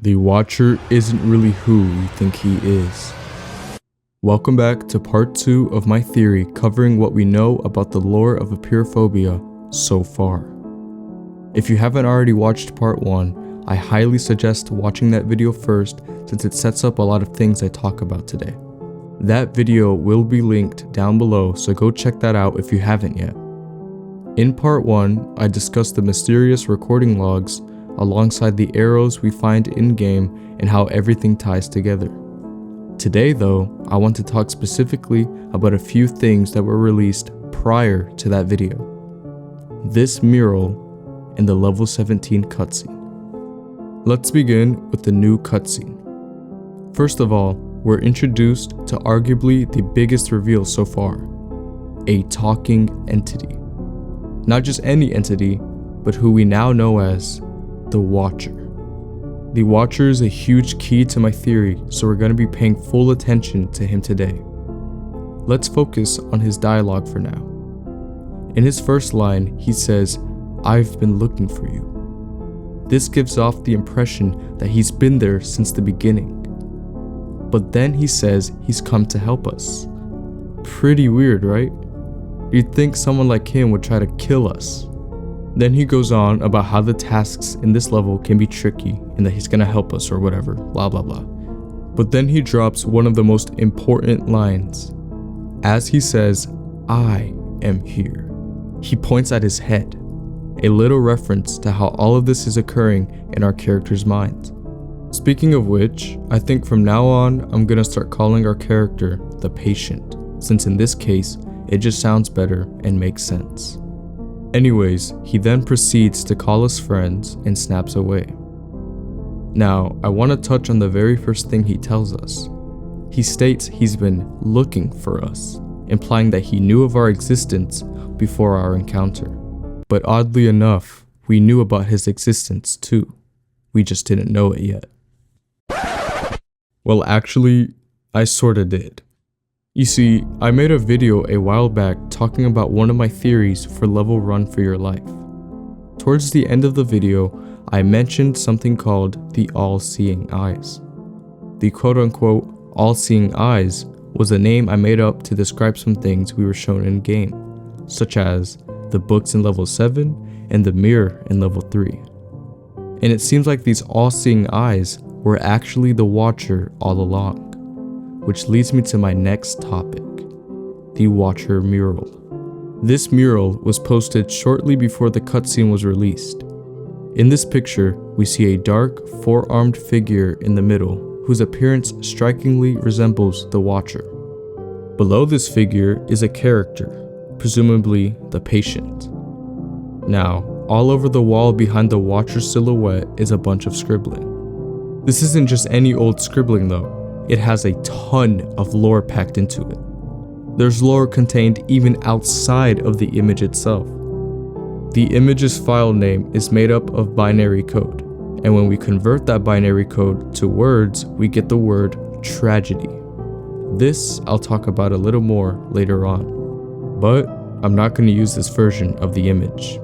The Watcher isn't really who we think he is. Welcome back to part 2 of my theory covering what we know about the lore of Apeirophobia so far. If you haven't already watched part 1, I highly suggest watching that video first since it sets up a lot of things I talk about today. That video will be linked down below, so go check that out if you haven't yet. In part 1, I discussed the mysterious recording logs alongside the arrows we find in-game and how everything ties together. Today though, I want to talk specifically about a few things that were released prior to that video. This mural and the level 17 cutscene. Let's begin with the new cutscene. First of all, we're introduced to arguably the biggest reveal so far, a talking entity. Not just any entity, but who we now know as the Watcher. The Watcher is a huge key to my theory, so we're going to be paying full attention to him today. Let's focus on his dialogue for now. In his first line, he says, "I've been looking for you." This gives off the impression that he's been there since the beginning. But then he says he's come to help us. Pretty weird, right? You'd think someone like him would try to kill us. Then he goes on about how the tasks in this level can be tricky and that he's gonna help us or whatever, blah blah blah. But then he drops one of the most important lines. As he says, "I am here," he points at his head, a little reference to how all of this is occurring in our character's mind. Speaking of which, I think from now on, I'm gonna start calling our character the Patient, since in this case, it just sounds better and makes sense. Anyways, he then proceeds to call us friends and snaps away. Now, I want to touch on the very first thing he tells us. He states he's been looking for us, implying that he knew of our existence before our encounter. But oddly enough, we knew about his existence too. We just didn't know it yet. Well, actually, I sorta did. You see, I made a video a while back talking about one of my theories for level run for your life. Towards the end of the video, I mentioned something called the all-seeing eyes. The quote-unquote all-seeing eyes was a name I made up to describe some things we were shown in game, such as the books in level 7 and the mirror in level 3. And it seems like these all-seeing eyes were actually the Watcher all along. Which leads me to my next topic, the Watcher mural. This mural was posted shortly before the cutscene was released. In this picture, we see a dark, four-armed figure in the middle, whose appearance strikingly resembles the Watcher. Below this figure is a character, presumably the Patient. Now, all over the wall behind the Watcher silhouette is a bunch of scribbling. This isn't just any old scribbling though. It has a ton of lore packed into it. There's lore contained even outside of the image itself. The image's file name is made up of binary code, and when we convert that binary code to words, we get the word tragedy. This I'll talk about a little more later on, but I'm not going to use this version of the image.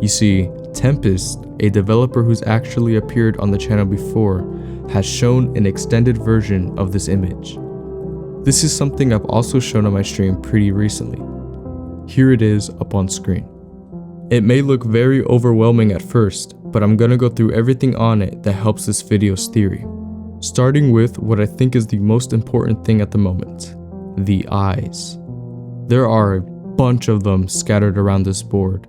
You see, Tempest, a developer who's actually appeared on the channel before, has shown an extended version of this image. This is something I've also shown on my stream pretty recently. Here it is up on screen. It may look very overwhelming at first, but I'm gonna go through everything on it that helps this video's theory. Starting with what I think is the most important thing at the moment, the eyes. There are a bunch of them scattered around this board.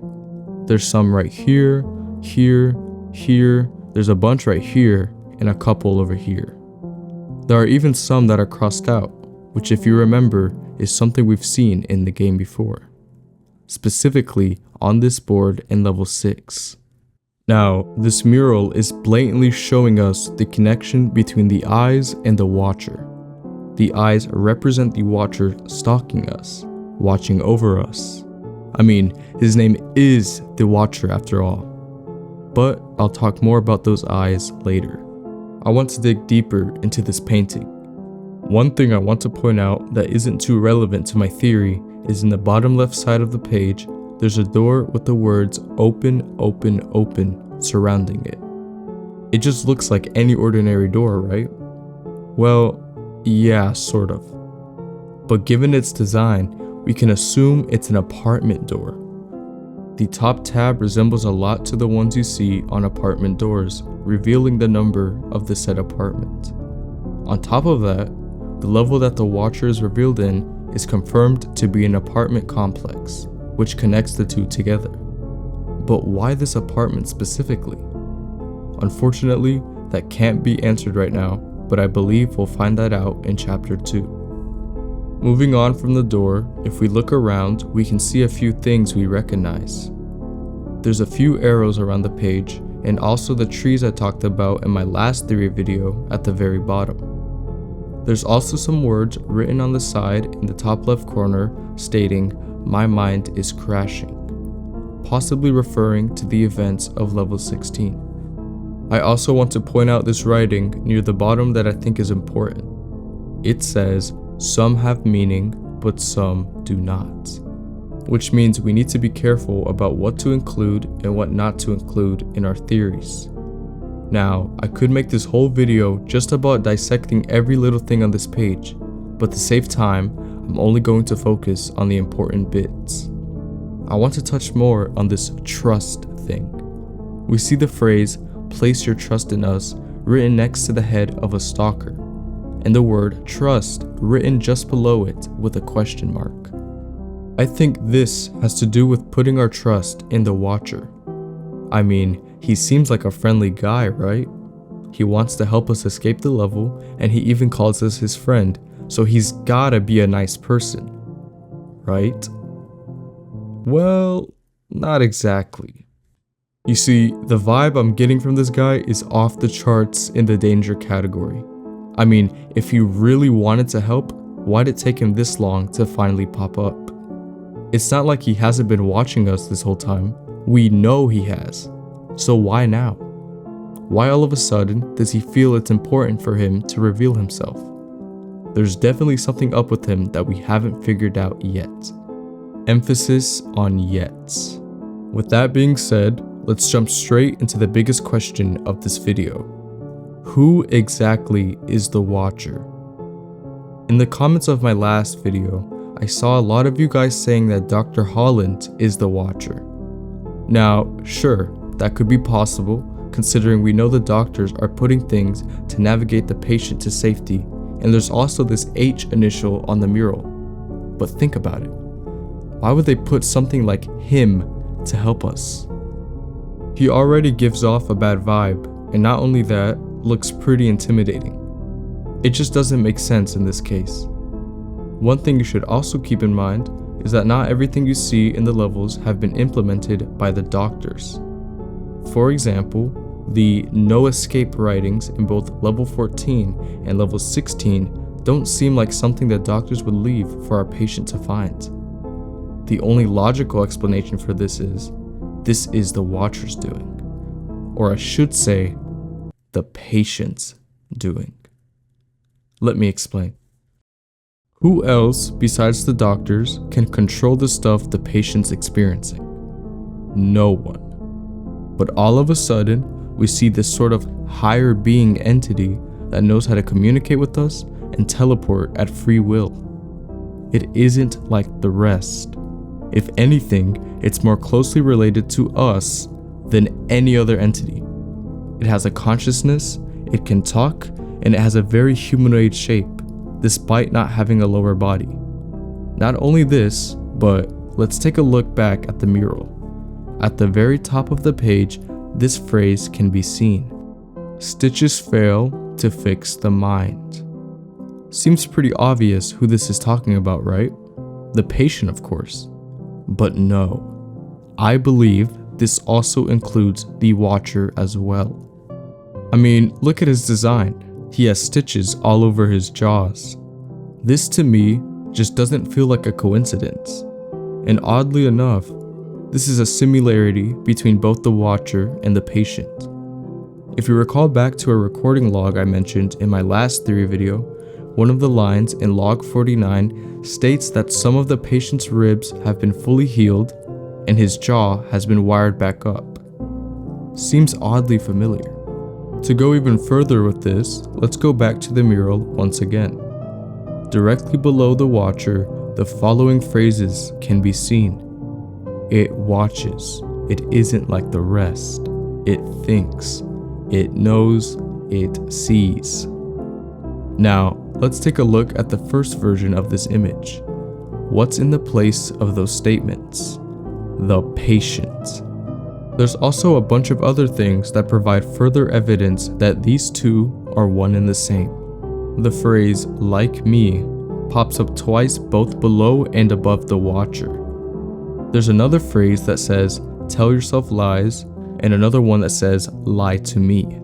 There's some right here, here, here, there's a bunch right here, and a couple over here. There are even some that are crossed out, which if you remember is something we've seen in the game before. Specifically on this board in level 6. Now, this mural is blatantly showing us the connection between the eyes and the Watcher. The eyes represent the Watcher stalking us, watching over us. I mean, his name is the Watcher after all. But I'll talk more about those eyes later. I want to dig deeper into this painting. One thing I want to point out that isn't too relevant to my theory is in the bottom left side of the page, there's a door with the words "open, open, open" surrounding it. It just looks like any ordinary door, right? Well, yeah, sort of. But given its design, we can assume it's an apartment door. The top tab resembles a lot to the ones you see on apartment doors, revealing the number of the said apartment. On top of that, the level that the Watcher is revealed in is confirmed to be an apartment complex, which connects the two together. But why this apartment specifically? Unfortunately, that can't be answered right now, but I believe we'll find that out in chapter 2. Moving on from the door, if we look around, we can see a few things we recognize. There's a few arrows around the page, and also the trees I talked about in my last theory video at the very bottom. There's also some words written on the side in the top left corner stating, "My mind is crashing," possibly referring to the events of level 16. I also want to point out this writing near the bottom that I think is important. It says, "Some have meaning, but some do not," which means we need to be careful about what to include and what not to include in our theories. Now, I could make this whole video just about dissecting every little thing on this page, but to save time, I'm only going to focus on the important bits. I want to touch more on this trust thing. We see the phrase, "Place your trust in us," written next to the head of a stalker, and the word trust written just below it with a question mark. I think this has to do with putting our trust in the Watcher. I mean, he seems like a friendly guy, right? He wants to help us escape the level, and he even calls us his friend, so he's gotta be a nice person, right? Well, not exactly. You see, the vibe I'm getting from this guy is off the charts in the danger category. I mean, if he really wanted to help, why'd it take him this long to finally pop up? It's not like he hasn't been watching us this whole time. We know he has. So why now? Why all of a sudden does he feel it's important for him to reveal himself? There's definitely something up with him that we haven't figured out yet. Emphasis on yet. With that being said, let's jump straight into the biggest question of this video. Who exactly is the Watcher? In the comments of my last video, I saw a lot of you guys saying that Dr. Holland is the Watcher. Now, sure, that could be possible, considering we know the doctors are putting things to navigate the patient to safety, and there's also this H initial on the mural. But think about it. Why would they put something like him to help us? He already gives off a bad vibe, and not only that, looks pretty intimidating. It just doesn't make sense in this case. One thing you should also keep in mind is that not everything you see in the levels have been implemented by the doctors. For example, the no escape writings in both level 14 and level 16 don't seem like something that doctors would leave for our patient to find. The only logical explanation for this is the Watcher's doing. Or I should say, the patient's doing. Let me explain. Who else besides the doctors can control the stuff the patient's experiencing? No one. But all of a sudden, we see this sort of higher being entity that knows how to communicate with us and teleport at free will. It isn't like the rest. If anything, it's more closely related to us than any other entity. It has a consciousness, it can talk, and it has a very humanoid shape, despite not having a lower body. Not only this, but let's take a look back at the mural. At the very top of the page, this phrase can be seen. Stitches fail to fix the mind. Seems pretty obvious who this is talking about, right? The patient, of course. But no. I believe this also includes the Watcher as well. I mean, look at his design. He has stitches all over his jaws. This to me just doesn't feel like a coincidence. And oddly enough, this is a similarity between both the Watcher and the patient. If you recall back to a recording log I mentioned in my last theory video, one of the lines in log 49 states that some of the patient's ribs have been fully healed and his jaw has been wired back up. Seems oddly familiar. To go even further with this, let's go back to the mural once again. Directly below the watcher, the following phrases can be seen. It watches. It isn't like the rest. It thinks. It knows. It sees. Now, let's take a look at the first version of this image. What's in the place of those statements? The patient. There's also a bunch of other things that provide further evidence that these two are one and the same. The phrase, like me, pops up twice both below and above the watcher. There's another phrase that says, tell yourself lies, and another one that says, lie to me.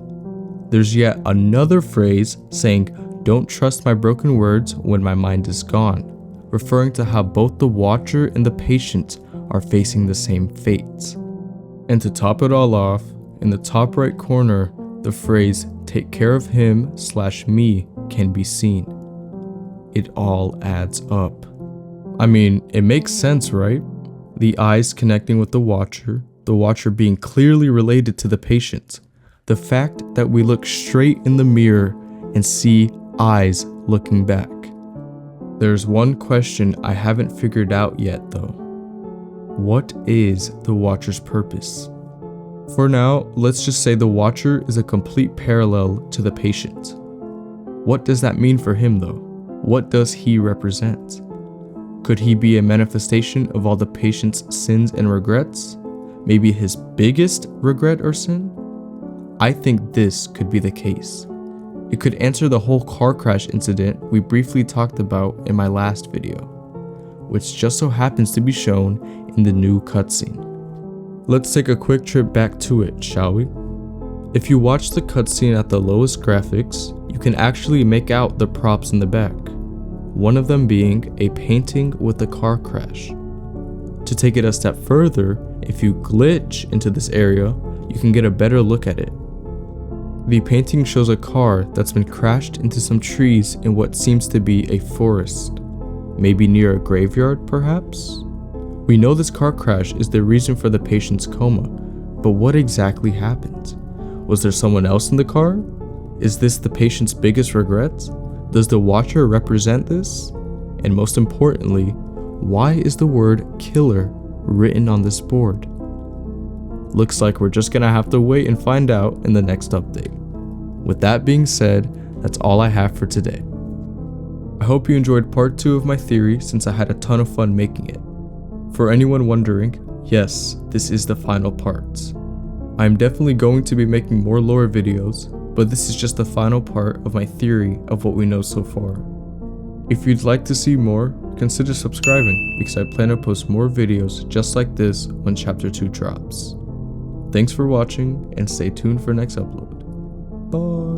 There's yet another phrase saying, don't trust my broken words when my mind is gone, referring to how both the watcher and the patient are facing the same fate. And to top it all off, in the top right corner, the phrase, take care of him/me can be seen. It all adds up. I mean, it makes sense, right? The eyes connecting with the watcher being clearly related to the patient. The fact that we look straight in the mirror and see eyes looking back. There's one question I haven't figured out yet though. What is the watcher's purpose? For now, let's just say the watcher is a complete parallel to the patient. What does that mean for him though? What does he represent? Could he be a manifestation of all the patient's sins and regrets? Maybe his biggest regret or sin? I think this could be the case. It could answer the whole car crash incident we briefly talked about in my last video, which just so happens to be shown in the new cutscene. Let's take a quick trip back to it, shall we? If you watch the cutscene at the lowest graphics, you can actually make out the props in the back, one of them being a painting with a car crash. To take it a step further, if you glitch into this area, you can get a better look at it. The painting shows a car that's been crashed into some trees in what seems to be a forest, maybe near a graveyard perhaps? We know this car crash is the reason for the patient's coma, but what exactly happened? Was there someone else in the car? Is this the patient's biggest regret? Does the watcher represent this? And most importantly, why is the word killer written on this board? Looks like we're just gonna have to wait and find out in the next update. With that being said, that's all I have for today. I hope you enjoyed part 2 of my theory since I had a ton of fun making it. For anyone wondering, yes, this is the final part. I'm definitely going to be making more lore videos, but this is just the final part of my theory of what we know so far. If you'd like to see more, consider subscribing because I plan to post more videos just like this when chapter 2 drops. Thanks for watching and stay tuned for next upload. Bye!